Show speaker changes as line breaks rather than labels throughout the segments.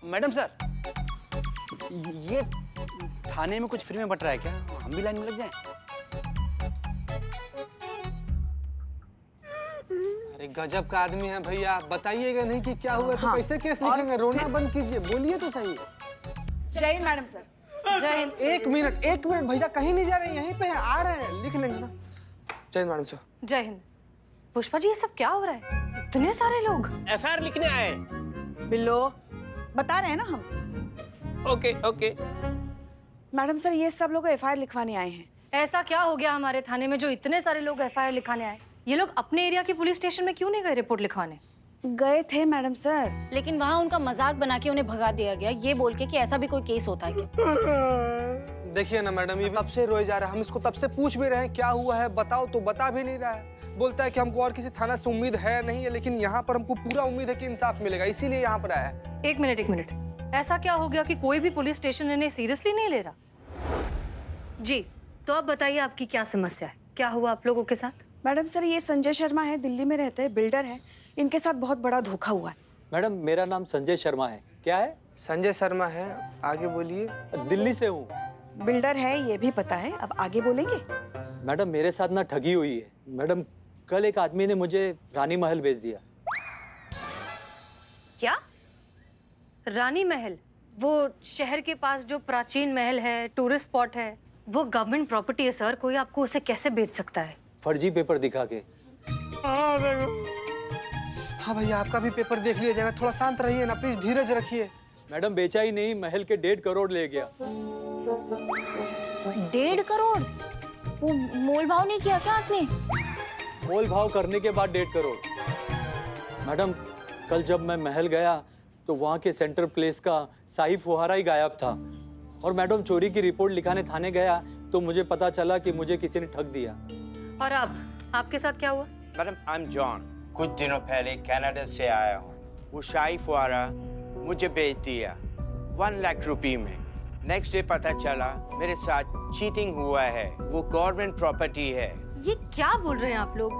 Madam sir, ये थाने में कुछ फ्री में बट रहा है क्या? हम भी लाइन में लग जाएं?
अरे गजब का आदमी है भैया, आप बताइएगा नहीं कि क्या हुआ तो कैसे केस लिखेंगे? रोना बंद कीजिए, बोलिए तो सही।
जय हिंद मैडम सर।
जय हिंद।
एक मिनट भैया, कहीं नहीं जा रहे हैं, यहीं पे है, आ रहे हैं, लिख लेंगे ना। जय हिंद मैडम सर।
जय हिंद। पुष्पा जी, ये सब क्या हो रहा है? इतने सारे लोग
एफआईआर लिखने आए।
बिल्लो, बता रहे हैं ना हम।
ओके।
मैडम सर, ये सब लोग एफआईआर लिखवाने आए हैं।
ऐसा क्या हो गया हमारे थाने में जो इतने सारे लोग एफआईआर लिखाने आए? ये लोग अपने एरिया की पुलिस स्टेशन में क्यों नहीं गए रिपोर्ट लिखवाने?
गए थे मैडम सर,
लेकिन वहाँ उनका मजाक बना के उन्हें भगा दिया गया, ये बोल के कि ऐसा भी कोई केस होता है क्या?
देखिए ना मैडम, ये तब से रोए जा रहा है, हम इसको तब से पूछ भी रहे हैं क्या हुआ है, बताओ तो बता भी नहीं रहा है। बोलता है कि हमको और किसी थाना से उम्मीद है नहीं है, लेकिन यहाँ पर हमको पूरा उम्मीद है कि इंसाफ मिलेगा, इसीलिए यहाँ पर आया है।
एक मिनट, ऐसा क्या हो गया कि कोई भी पुलिस स्टेशन इन्हें सीरियसली नहीं ले रहा? जी, तो अब बताइए आपकी क्या समस्या है? क्या हुआ आप लोगों के साथ?
मैडम सर, ये संजय शर्मा है, दिल्ली में रहते हैं, बिल्डर हैं। इनके साथ बहुत बड़ा धोखा हुआ है।
मैडम, मेरा नाम संजय शर्मा है। क्या है?
संजय शर्मा है, आगे बोलिए।
दिल्ली से हूँ।
बिल्डर है, ये भी पता है, अब आगे बोलेंगे?
मैडम, मेरे साथ ना ठगी हुई है। मैडम, कल एक आदमी ने मुझे रानी महल भेज दिया।
क्या? रानी महल? वो शहर के पास जो प्राचीन महल है, टूरिस्ट स्पॉट है, वो गवर्नमेंट प्रॉपर्टी है सर। कोई आपको उसे कैसे बेच सकता है?
फर्जी पेपर दिखा के।
हाँ भैया, आपका भी पेपर देख लिया जाएगा, थोड़ा शांत रहिए ना प्लीज, धीरज रखिए।
मैडम, बेचा ही नहीं, महल के 1.5 करोड़ ले गया।
1.5 करोड़? वो मोल भाव नहीं किया क्या आपने?
मोल भाव करने के बाद 1.5 करोड़। मैडम, कल जब मैं महल गया तो वहाँ के सेंटर प्लेस का शाही फुहारा ही गायब था। और मैडम, चोरी की रिपोर्ट लिखाने थाने गया तो मुझे पता चला कि मुझे किसी ने ठग दिया।
और अब आपके साथ क्या हुआ?
Madam, I am John. कुछ दिनों पहले कनाडा से आया हूँ। वो शाही फुहारा मुझे बेच दिया 1 लाख रुपए में। नेक्स्ट डे पता चला मेरे साथ चीटिंग हुआ है, वो गवर्नमेंट प्रॉपर्टी है।
ये क्या बोल रहे हैं आप लोग?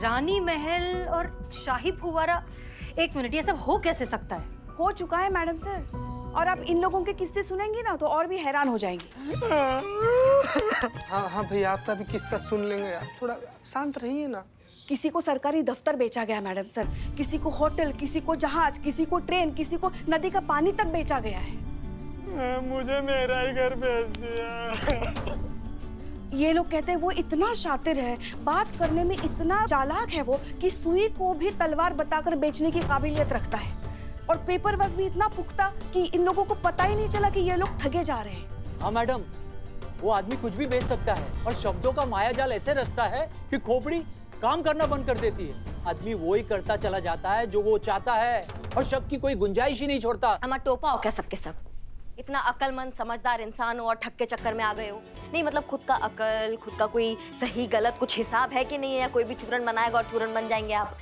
रानी महल और शाही फुवारा? एक मिनट, ये सब हो कैसे सकता है?
हो चुका है मैडम सर, और आप इन लोगों के किस्से सुनेंगी ना तो और भी हैरान हो जाएंगी।
हाँ भैया, आपका भी किस्सा सुन लेंगे, आप थोड़ा शांत रहिए ना।
किसी को सरकारी दफ्तर बेचा गया मैडम सर, किसी को होटल, किसी को जहाज, किसी को ट्रेन, किसी को नदी का पानी तक बेचा गया है।
मुझे मेरा ही घर भेज दिया।
ये लोग कहते हैं वो इतना शातिर है, बात करने में इतना चालाक है वो कि सुई को भी तलवार बताकर बेचने की काबिलियत रखता है। और पेपर वर्क भी इतना पुख्ता कि इन लोगों को पता ही नहीं चला कि ये लोग ठगे जा रहे हैं।
हाँ मैडम, वो आदमी कुछ भी बेच सकता है और शब्दों का मायाजाल ऐसे रचता है कि खोपड़ी काम करना बंद कर देती है। आदमी वो ही करता चला जाता है जो वो चाहता है और शक की कोई गुंजाइश ही नहीं छोड़ता।
हमारा टोपा हो क्या सबके सब? इतना अक्लमंद समझदार इंसान हो और ठग के चक्कर में आ गए हो? नहीं मतलब खुद का अकल, खुद का कोई सही गलत कुछ हिसाब है कि नहीं है? कोई भी चूरन बनाएगा और चूरन बन जाएंगे आप।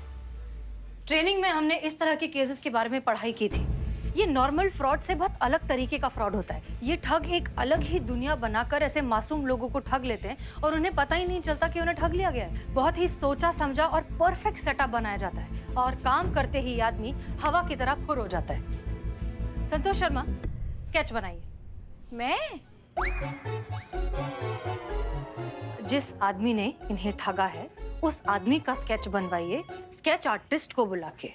ट्रेनिंग में हमने इस तरह के केसेस के बारे में पढ़ाई की थी। ये नॉर्मल फ्रॉड से बहुत अलग तरीके का फ्रॉड होता है। ये ठग एक अलग ही दुनिया बनाकर ऐसे मासूम लोगों को ठग लेते हैं और उन्हें पता ही नहीं चलता कि उन्हें ठग लिया गया है। बहुत ही सोचा समझा और परफेक्ट सेटअप बनाया जाता है और काम करते ही आदमी हवा की तरह फुर हो जाता है। संतोष शर्मा, स्केच बनाइए।
मैं?
जिस आदमी ने इन्हें ठगा है उस आदमी का स्केच बनवाइए, स्केच आर्टिस्ट को बुला के।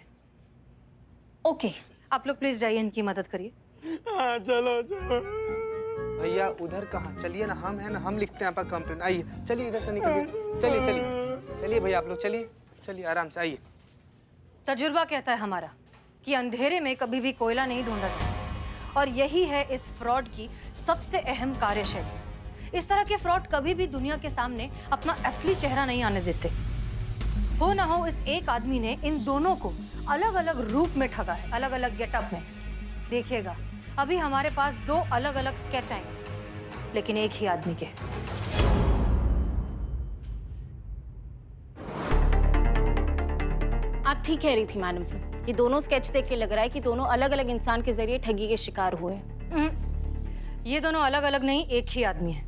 ओके।
आप लोग प्लीज जाइए, इनकी मदद करिए।
हाँ, चलो। भैया उधर कहाँ, चलिए ना, हम है ना, हम लिखते हैं आपका कंप्लेन। आइए, चलिए इधर से निकलिए, चलिए भैया, आप लोग चलिए आराम से आइए।
तजुर्बा कहता है हमारा कि अंधेरे में कभी भी कोयला नहीं ढूंढा जाता, और यही है इस फ्रॉड की सबसे अहम कार्यशैली। इस तरह के फ्रॉड कभी भी दुनिया के सामने अपना असली चेहरा नहीं आने देते। हो ना हो, इस एक आदमी ने इन दोनों को अलग अलग रूप में ठगा है, अलग अलग गेटअप में। देखिएगा, अभी हमारे पास 2 अलग अलग स्केच आएंगे, लेकिन एक ही आदमी के।
आप ठीक कह रही थी मैडम से, ये दोनों स्केच देख के लग रहा है कि दोनों अलग अलग इंसान के जरिए ठगी के शिकार हुए हैं।
ये दोनों अलग अलग नहीं, एक ही आदमी है,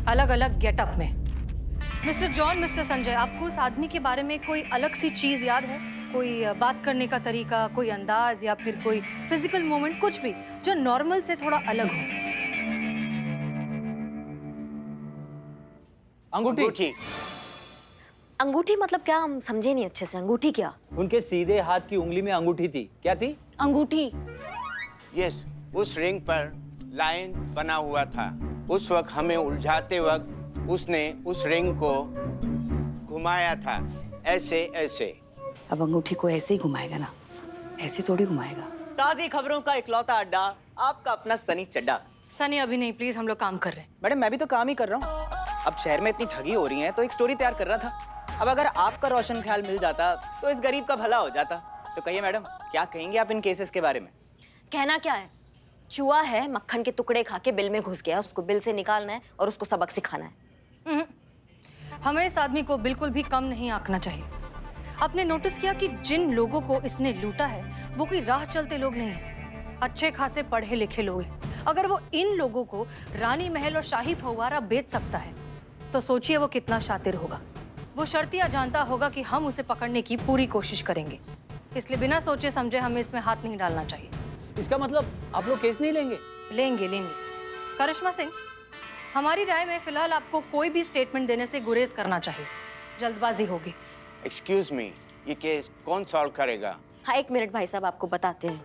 अलग अलग गेटअप में। मिस्टर जॉन, मिस्टर संजय, आपको उस आदमी के बारे में कोई अलग सी चीज याद है? कोई बात करने का तरीका, कोई अंदाज या फिर कोई फिजिकल मोमेंट, कुछ भी जो नॉर्मल से थोड़ा अलग हो।
अंगूठी।
अंगूठी।
अंगूठी मतलब क्या? हम समझे नहीं अच्छे से। अंगूठी क्या?
उनके सीधे हाथ की उंगली में अंगूठी थी। क्या थी?
अंगूठी।
यस, उस रिंग पर लाइन बना हुआ था। उस वक्त हमें उलझाते वक्त उसने उस रिंग को घुमाया था, ऐसे ऐसे।
अब अंगूठी को ऐसे ही घुमाएगा ना, ऐसे थोड़ी घुमाएगा।
ताज़ी खबरों का इकलौता अड्डा, आपका अपना सनी चड्डा।
सनी अभी नहीं, प्लीज, हम लोग काम कर रहे हैं।
मैडम मैं भी तो काम ही कर रहा हूँ। अब शहर में इतनी ठगी हो रही है तो एक स्टोरी तैयार कर रहा था। अब अगर आपका रोशन ख्याल मिल जाता तो इस गरीब का भला हो जाता। तो कहिए मैडम, क्या कहेंगे आप इन केसेस के बारे में?
कहना क्या है? चूहा है, मक्खन के टुकड़े खा के बिल में घुस गया, उसको बिल से निकालना है और उसको सबक सिखाना है।
हमें इस आदमी को बिल्कुल भी कम नहीं आंकना चाहिए। आपने नोटिस किया कि जिन लोगों को इसने लूटा है वो कोई राह चलते लोग नहीं हैं, अच्छे खासे पढ़े लिखे लोग हैं। अगर वो इन लोगों को रानी महल और शाही फव्वारा बेच सकता है तो सोचिए वो कितना शातिर होगा। वो शर्तिया जानता होगा कि हम उसे पकड़ने की पूरी कोशिश करेंगे, इसलिए बिना सोचे समझे हमें इसमें हाथ नहीं डालना चाहिए।
इसका मतलब आप लोग केस नहीं लेंगे?
लेंगे लेंगे। करिश्मा सिंह, हमारी राय में फिलहाल आपको कोई भी स्टेटमेंट देने से गुरेज करना चाहिए, जल्दबाजी होगी।
एक्सक्यूज मी, ये केस कौन सॉल्व करेगा?
हाँ, एक मिनट भाई साहब, आपको बताते हैं।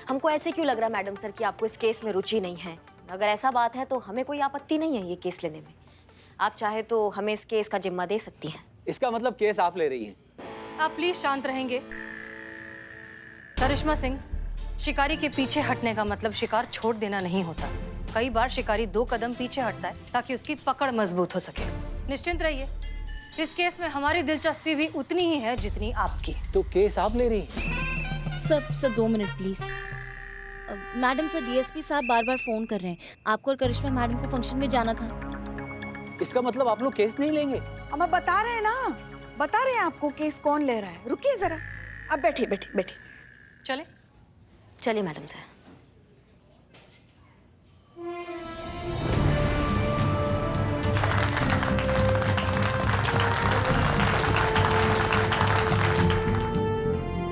हमको ऐसे क्यों लग रहा है मैडम सर कि आपको इस केस में रुचि नहीं है? अगर ऐसा बात है तो हमें कोई आपत्ति नहीं है ये केस लेने में। आप चाहे तो हमें इस केस का जिम्मा दे सकती हैं।
इसका मतलब केस आप ले रही हैं?
आप प्लीज शांत रहेंगे? करिश्मा सिंह, शिकारी के पीछे हटने का मतलब शिकार छोड़ देना नहीं होता। कई बार शिकारी 2 कदम पीछे हटता है ताकि उसकी पकड़ मजबूत हो सके। निश्चिंत रहिए, इस केस में हमारी दिलचस्पी भी उतनी ही है जितनी आपकी।
तो केस आप ले रही हैं?
Sir 2 minute please. Madam sir, DSP साहब बार बार फोन कर रहे हैं। आपको और करिश्मा मैडम को फंक्शन में जाना था।
इसका मतलब आप लोग केस नहीं लेंगे?
हम बता रहे हैं ना, बता रहे हैं आपको केस कौन ले रहा है। रुकिए जरा, अब बैठिए बैठिए बैठिए।
चले
चलिए मैडम सर।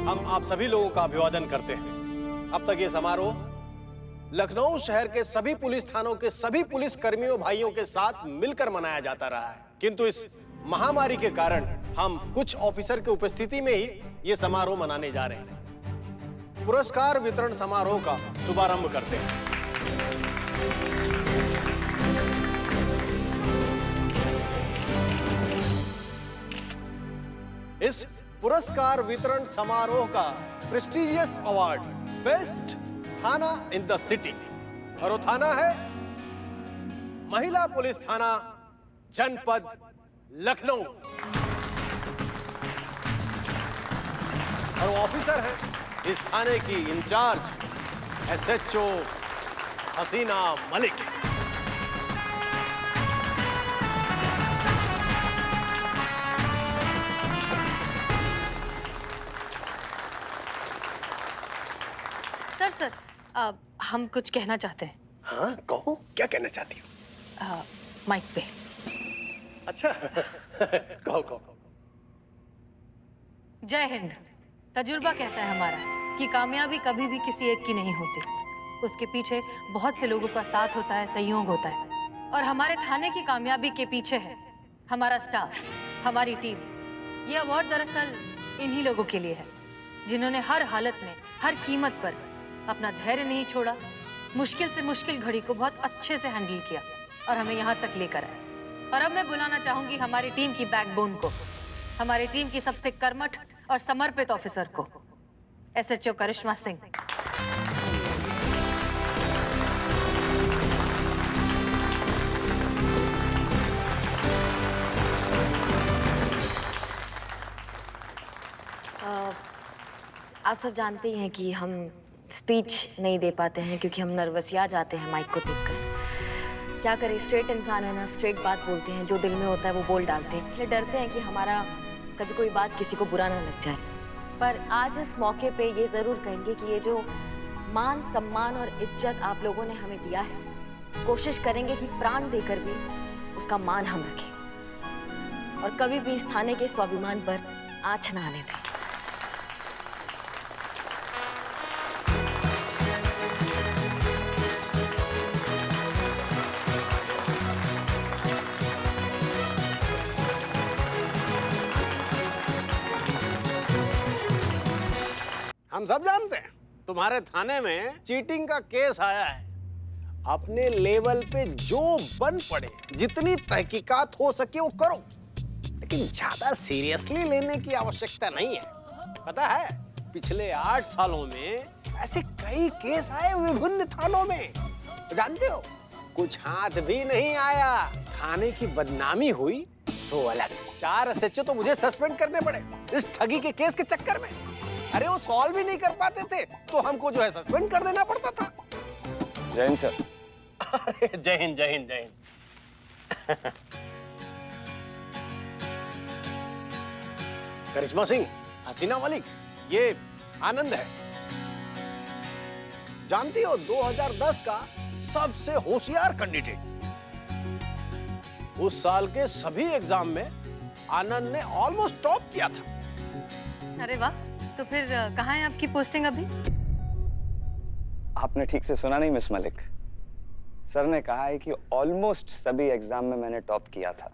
हम आप सभी लोगों का अभिवादन करते हैं। अब तक ये समारोह लखनऊ शहर के सभी पुलिस थानों के सभी पुलिस कर्मियों भाइयों के साथ मिलकर मनाया जाता रहा है, किंतु इस महामारी के कारण हम कुछ ऑफिसर की उपस्थिति में ही ये समारोह मनाने जा रहे हैं। पुरस्कार वितरण समारोह का शुभारंभ करते हैं। इस पुरस्कार वितरण समारोह का प्रेस्टिजियस अवार्ड बेस्ट थाना इन द सिटी, और वो थाना है महिला पुलिस थाना जनपद लखनऊ, और वो ऑफिसर है इस थाने की इंचार्ज एसएचओ हसीना मलिक।
सर हम कुछ कहना चाहते हैं।
हाँ कहो, क्या कहना चाहती हो?
माइक पे।
अच्छा कहो कहो।
जय हिंद। तजुर्बा कहता है हमारा कि कामयाबी कभी भी किसी एक की नहीं होती, उसके पीछे बहुत से लोगों का साथ होता है, सहयोग होता है। और हमारे थाने की कामयाबी के पीछे है हमारा स्टाफ, हमारी टीम। ये अवार्ड दरअसल इन्हीं लोगों के लिए है जिन्होंने हर हालत में, हर कीमत पर अपना धैर्य नहीं छोड़ा, मुश्किल से मुश्किल घड़ी को बहुत अच्छे से हैंडल किया और हमें यहाँ तक लेकर आए। और अब मैं बुलाना चाहूंगी हमारी टीम की बैकबोन को, हमारी टीम की सबसे कर्मठ और समर्पित ऑफिसर को, एसएचओ करिश्मा सिंह।
आप सब जानते ही हैं कि हम स्पीच नहीं दे पाते हैं क्योंकि हम नर्वसिया जाते हैं माइक को देखकर। क्या करें, स्ट्रेट इंसान है ना, स्ट्रेट बात बोलते हैं, जो दिल में होता है वो बोल डालते हैं, इसलिए डरते हैं कि हमारा कभी कोई बात किसी को बुरा ना लग जाए। पर आज इस मौके पे ये ज़रूर कहेंगे कि ये जो मान सम्मान और इज्जत आप लोगों ने हमें दिया है, कोशिश करेंगे कि प्राण देकर भी उसका मान हम रखें और कभी भी इस थाने के स्वाभिमान पर आँच ना आने दें।
हम सब जानते हैं तुम्हारे थाने में चीटिंग का केस आया है। अपने लेवल पे जो बन पड़े, जितनी तहकीकात हो सके वो करो, लेकिन ज्यादा सीरियसली लेने की आवश्यकता नहीं है। पता है पिछले 8 सालों में ऐसे कई केस आए विभिन्न थानों में, जानते हो कुछ हाथ भी नहीं आया, थाने की बदनामी हुई सो अलग। 4 SHO तो मुझे सस्पेंड करने पड़े इस ठगी के केस के चक्कर में। अरे वो सॉल्व भी नहीं कर पाते थे तो हमको जो है सस्पेंड कर देना पड़ता था।
जय हिंद सर।
अरे जय हिंद जय हिंद जय हिंद। करिश्मा सिंह, हसीना मलिक, ये आनंद है। जानती हो 2010 का सबसे होशियार कैंडिडेट। उस साल के सभी एग्जाम में आनंद ने ऑलमोस्ट टॉप किया था।
अरे वाह, तो फिर कहाँ है आपकी पोस्टिंग अभी?
आपने ठीक से सुना नहीं मिस मलिक। सर ने कहा है कि ऑलमोस्ट सभी एग्जाम में मैंने टॉप किया था।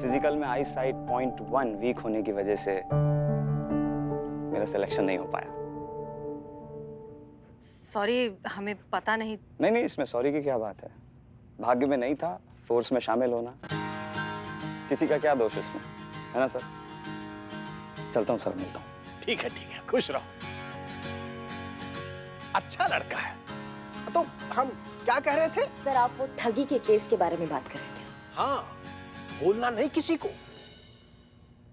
फिजिकल में आई साइट 0.1 वीक होने की वजह से मेरा सिलेक्शन नहीं हो पाया।
सॉरी, हमें पता नहीं।
नहीं, इसमें सॉरी की क्या बात है। भाग्य में नहीं था फोर्स में शामिल होना, किसी का क्या दोष इसमें, है ना सर? चलता हूँ सर, मिलता हूँ।
ठीक है, खुश रहो। अच्छा लड़का है। तो हम क्या कह रहे थे?
सर आप वो ठगी के केस के बारे में बात कर रहे थे।
हाँ, बोलना नहीं किसी को।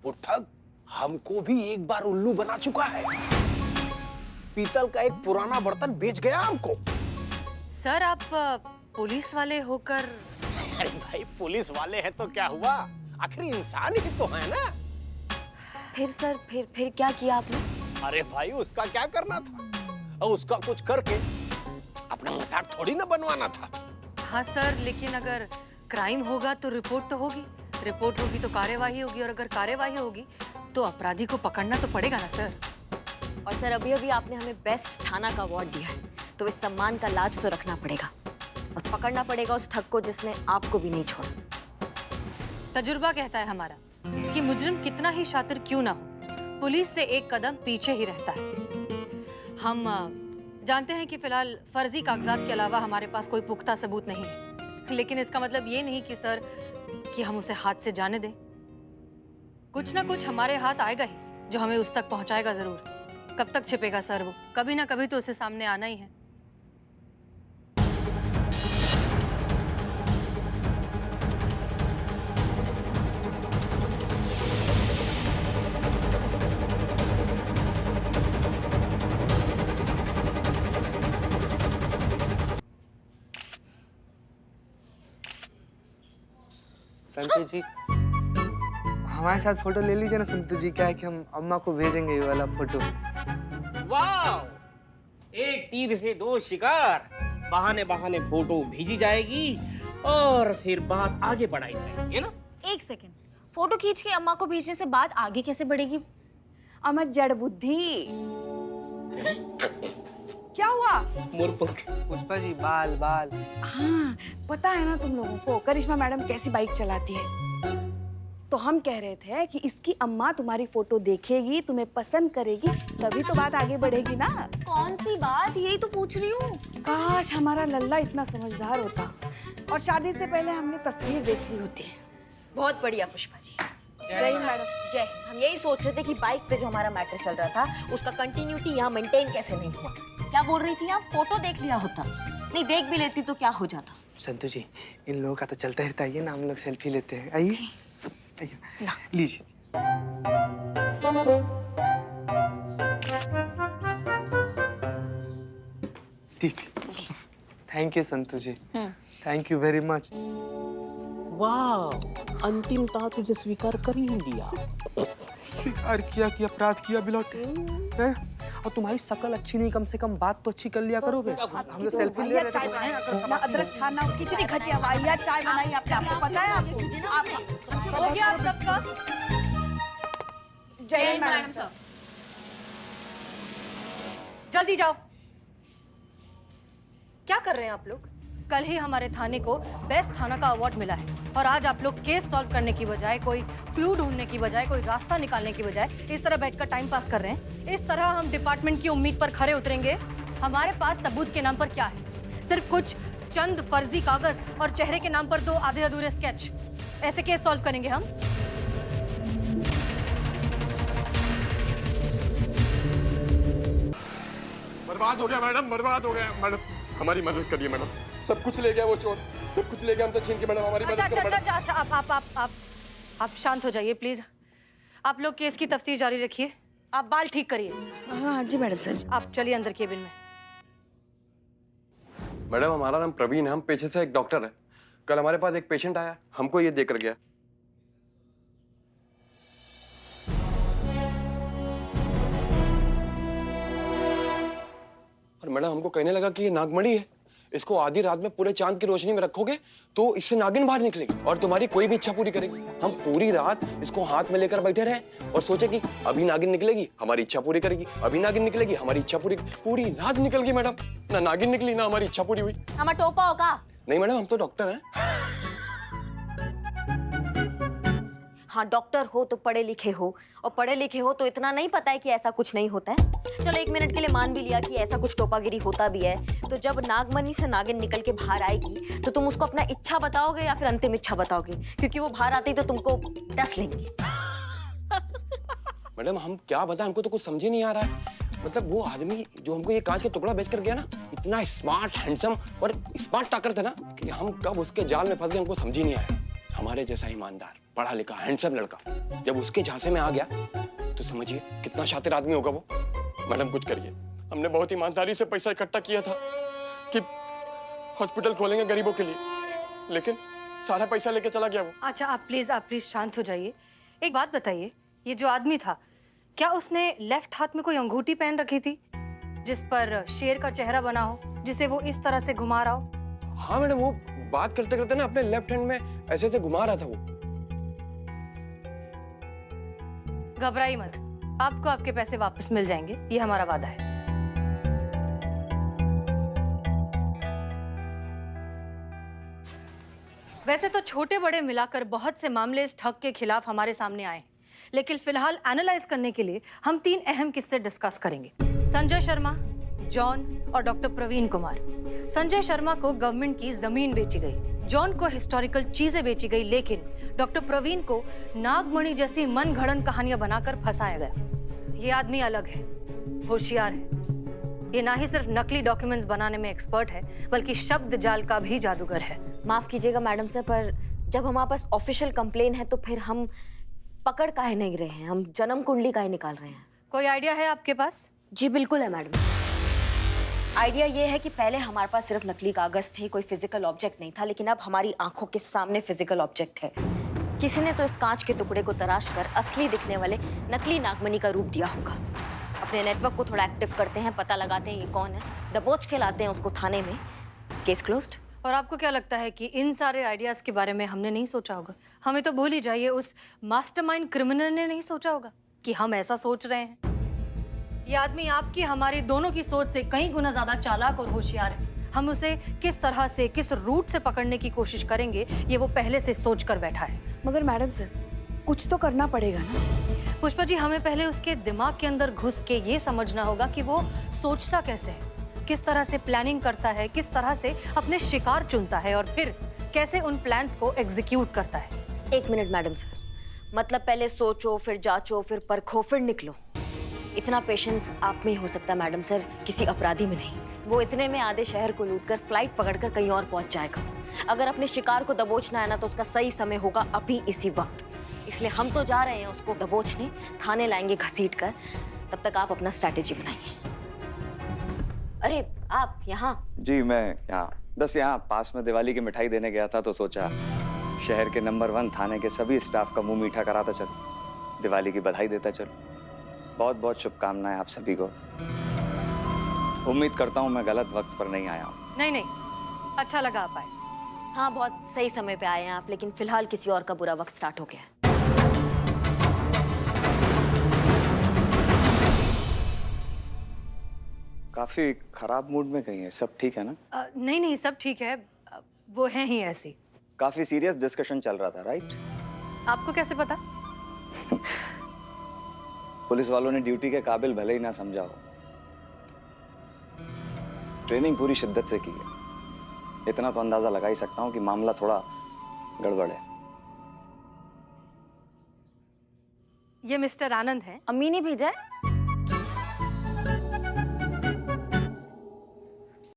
वो ठग हमको भी एक बार उल्लू बना चुका है। पीतल का एक पुराना बर्तन बेच गया हमको।
सर आप पुलिस वाले होकर?
अरे भाई, पुलिस वाले हैं तो क्या हुआ, आखिर इंसान ही तो है ना।
फिर सर फिर क्या किया आपने?
अरे भाई, उसका क्या करना था, और उसका कुछ करके अपना मजाक थोड़ी ना बनवाना था।
हाँ सर, लेकिन अगर क्राइम होगा तो रिपोर्ट तो होगी, रिपोर्ट होगी तो कार्यवाही होगी, और अगर कार्यवाही होगी तो अपराधी को पकड़ना तो पड़ेगा ना सर।
और सर अभी अभी आपने हमें बेस्ट थाना का अवार्ड दिया है, तो इस सम्मान का लाज तो रखना पड़ेगा और पकड़ना पड़ेगा उस ठग को जिसने आपको भी नहीं छोड़ा।
तजुर्बा कहता है हमारा कि मुजरिम कितना ही शातिर क्यों ना हो, पुलिस से एक कदम पीछे ही रहता है। हम जानते हैं कि फिलहाल फर्जी कागजात के अलावा हमारे पास कोई पुख्ता सबूत नहीं है, लेकिन इसका मतलब ये नहीं कि सर कि हम उसे हाथ से जाने दें। कुछ ना कुछ हमारे हाथ आएगा ही जो हमें उस तक पहुंचाएगा जरूर। कब तक छिपेगा सर वो? कभी ना कभी तो उसे सामने आना ही है।
संतु जी, हमारे साथ फोटो ले लीजिए ना संतु जी। क्या है कि हम अम्मा को भेजेंगे ये वाला फोटो।
वाह, एक तीर से 2 शिकार। बहाने बहाने फोटो भेजी जाएगी और फिर बात आगे बढ़ाई जाएगी, है ना?
एक सेकंड, फोटो खींच के अम्मा को भेजने से बात आगे कैसे बढ़ेगी?
अमर जड़ बुद्धि। क्या हुआ?
पुष्पा जी, बाल।
हाँ, पता है ना तुम लोगों को करिश्मा मैडम कैसी बाइक चलाती है। तो हम कह रहे थे कि इसकी अम्मा तुम्हारी फोटो देखेगी, तुम्हें पसंद करेगी, तभी तो बात आगे बढ़ेगी ना।
कौन सी बात, यही तो पूछ रही हूँ।
काश हमारा लल्ला इतना समझदार होता और शादी से पहले हमने तस्वीर देख ली होती।
बहुत बढ़िया पुष्पा जी।
जय हिंद मैडम।
जय। हम यही सोच रहे थे कि बाइक पे जो हमारा मैटर चल रहा था उसका कंटिन्यूटी यहाँ मेंटेन कैसे नहीं हुआ। क्या बोल रही थी आप? फोटो देख लिया होता, नहीं देख भी लेती तो क्या हो जाता।
संतु जी, इन लोगों का तो चलता रहता है ना, हम लोग सेल्फी लेते हैं। आइए लीजिए। Thank you Santu ji, thank you very much.
वाह, अंतिमतः तुझे स्वीकार कर ही लिया।
स्वीकार किया कि अपराध किया बिलौटे हैं? और तुम्हारी शकल अच्छी नहीं, कम से कम बात तो अच्छी कर लिया करो बे। हम लोग सेल्फी ले रहे थे।
ना अदरक खाना, कितनी घटिया वाहियात चाय बनाई आपने, आपको पता है? आपको
हो गया आप सबका?
जय हिंद मैडम सर।
जल्दी जाओ। क्या कर रहे हैं आप लोग? कल ही हमारे थाने को बेस्ट थाना का अवार्ड मिला है और आज आप लोग केस सॉल्व करने की बजाय, कोई क्लू ढूंढने की बजाय, कोई रास्ता निकालने की बजाय इस तरह बैठकर टाइम पास कर रहे हैं। इस तरह हम डिपार्टमेंट की उम्मीद पर खरे उतरेंगे? हमारे पास सबूत के नाम पर क्या है? सिर्फ कुछ चंद फर्जी कागज और चेहरे के नाम पर 2 आधे अधूरे स्केच। ऐसे केस सॉल्व करेंगे हम?
बर्बाद हो गया मैडम, बर्बाद हो गया मैडम, हमारी मदद करिए मैडम। सब कुछ ले गया वो चोर, सब कुछ ले गया हमसे छीन के। मैडम हमारी मदद करो मैडम।
अच्छा, आप शांत हो जाइए प्लीज। आप लोग केस की तफ्तीश जारी रखिए। आप बाल ठीक करिए।
हाँ जी मैडम सर।
आप चलिए अंदर केबिन में।
मैडम हमारा नाम प्रवीण है, हम पेशे से एक डॉक्टर है। कल हमारे पास एक पेशेंट आया, हमको ये देकर गया। और मैडम हमको कहने लगा कि ये नागमणि है, इसको आधी रात में पूरे चांद की रोशनी में रखोगे तो इससे नागिन बाहर निकलेगी और तुम्हारी कोई भी इच्छा पूरी करेगी। हम पूरी रात इसको हाथ में लेकर बैठे रहे और सोचे कि अभी नागिन निकलेगी, हमारी इच्छा पूरी करेगी, अभी नागिन निकलेगी, हमारी इच्छा पूरी। पूरी रात निकल गई मैडम, ना नागिन निकली ना हमारी इच्छा पूरी हुई।
हम टोपा होगा?
नहीं मैडम, हम तो डॉक्टर हैं।
हाँ, डॉक्टर हो तो पढ़े लिखे हो, और पढ़े लिखे हो तो इतना नहीं पता है कि ऐसा कुछ नहीं होता है। चलो 1 मिनट के लिए मान भी लिया कि ऐसा कुछ टोपागिरी होता भी है, तो जब नागमणि से नागिन निकल के बाहर आएगी तो तुम उसको अपना इच्छा बताओगे या फिर अंतिम इच्छा बताओगे? क्योंकि वो बाहर आती तो तुमको डस लेंगे।
मैडम हम क्या बताएं, हमको तो कुछ समझ ही नहीं आ रहा है। मतलब वो आदमी जो हमको ये कांच का टुकड़ा बेच कर गया ना, इतना स्मार्ट, हैंडसम और स्मार्ट टाकर था ना कि हम कब उसके जाल में फंस गए हमको समझ ही नहीं आया। हमारे जैसा ईमानदार, पढ़ा लिखा, हैंडसम लड़का जब उसके झांसे में आ गया तो समझिए कितना शातिर आदमी होगा वो। मैडम कुछ करिए, हमने बहुत ईमानदारी से पैसा इकट्ठा किया था कि हॉस्पिटल खोलेंगे गरीबों के लिए, लेकिन सारा पैसा लेके चला गया वो।
अच्छा, आप प्लीज शांत हो जाइए। एक बात बताइए, ये जो आदमी था, क्या उसने लेफ्ट हाथ में कोई अंगूठी पहन रखी थी जिस पर शेर का चेहरा बना हो, जिसे वो इस तरह से घुमा रहा हो?
हाँ मैडम, वो बात करते करते ना अपने लेफ्ट हैंड में ऐसे ऐसे घुमा रहा था वो।
घबराइए मत, आपको आपके पैसे वापस मिल जाएंगे, ये हमारा वादा है। वैसे तो छोटे बड़े मिलाकर बहुत से मामले इस ठग के खिलाफ हमारे सामने आए, लेकिन फिलहाल एनालाइज करने के लिए हम 3 अहम किस्से डिस्कस करेंगे। संजय शर्मा, जॉन और डॉक्टर प्रवीण कुमार। संजय शर्मा को गवर्नमेंट की जमीन बेची गई, जॉन को हिस्टोरिकल चीजें बेची गई, लेकिन डॉक्टर प्रवीण को नागमणि जैसी मनगढ़ंत कहानियां बनाकर फंसाया गया। ये आदमी अलग है, होशियार है। ये ना ही सिर्फ नकली डॉक्यूमेंट्स बनाने में एक्सपर्ट है, बल्कि शब्द जाल का भी जादूगर है।
माफ कीजिएगा मैडम सर, पर जब हमारे पास ऑफिशियल कंप्लेन है तो फिर हम पकड़ काहे नहीं रहे हैं, हम जन्म कुंडली काहे निकाल रहे हैं?
कोई आइडिया है आपके पास?
जी बिल्कुल है मैडम सर। आइडिया ये है कि पहले हमारे पास सिर्फ नकली कागज थे, कोई फिजिकल ऑब्जेक्ट नहीं था, लेकिन अब हमारी आंखों के सामने फिजिकल ऑब्जेक्ट है। किसी ने तो इस कांच के टुकड़े को तराश कर असली दिखने वाले नकली नागमणि का रूप दिया होगा। अपने नेटवर्क को थोड़ा एक्टिव करते हैं, पता लगाते हैं ये कौन है, दबोच के लाते हैं उसको थाने में, केस क्लोज्ड।
और आपको क्या लगता है कि इन सारे आइडियाज के बारे में हमने नहीं सोचा होगा? हमें तो भूल ही जाइए, उस मास्टरमाइंड क्रिमिनल ने नहीं सोचा होगा कि हम ऐसा सोच रहे हैं। ये आदमी आपकी हमारी दोनों की सोच से कई गुना ज्यादा चालाक और होशियार है। हम उसे किस तरह से, किस रूट से पकड़ने की कोशिश करेंगे, ये वो पहले से सोच कर बैठा है।
मगर मैडम सर, कुछ तो करना पड़ेगा ना।
पुष्पा जी, हमें पहले उसके दिमाग के अंदर घुस के ये समझना होगा कि वो सोचता कैसे है, किस तरह से प्लानिंग करता है, किस तरह से अपने शिकार चुनता है और फिर कैसे उन प्लान्स को एग्जीक्यूट करता है।
1 मिनट मैडम सर, मतलब पहले सोचो, फिर जांचो, फिर परखो, फिर निकलो। इतना पेशेंस आप में ही हो सकता है मैडम सर, किसी अपराधी में नहीं। वो इतने में आधे शहर को लूटकर फ्लाइट पकड़कर कहीं और पहुंच जाएगा। अगर अपने शिकार को दबोचना है ना, तो उसका सही समय होगा अभी इसी वक्त। इसलिए हम तो जा रहे हैं उसको दबोचने, थाने लाएंगे घसीट कर। तब तक आप अपना स्ट्रैटेजी बनाइए। अरे आप यहाँ?
जी मैं यहाँ, बस यहाँ पास में दिवाली की मिठाई देने गया था, तो सोचा शहर के नंबर 1 थाने के सभी स्टाफ का मुंह मीठा कराता चलो, दिवाली की बधाई देता चलो। बहुत बहुत शुभकामनाएं आप सभी को। उम्मीद करता हूँ मैं गलत वक्त पर नहीं आया हूँ।
नहीं, अच्छा लगा आप आए।
हाँ, बहुत सही समय पे आए हैं आप, लेकिन फिलहाल किसी और का बुरा वक्त स्टार्ट हो गया है।
काफी खराब मूड में गई है, सब ठीक है ना?
नहीं, सब ठीक है, वो है ही ऐसी।
काफी सीरियस डिस्कशन चल रहा था, राइट?
आपको कैसे पता?
पुलिस वालों ने ड्यूटी के काबिल भले ही ना समझा हो, ट्रेनिंग पूरी शिद्दत से की है। इतना तो अंदाजा लगा ही सकता हूं कि मामला थोड़ा गड़बड़ है।
ये मिस्टर आनंद है।
अम्मी ने भेजा है?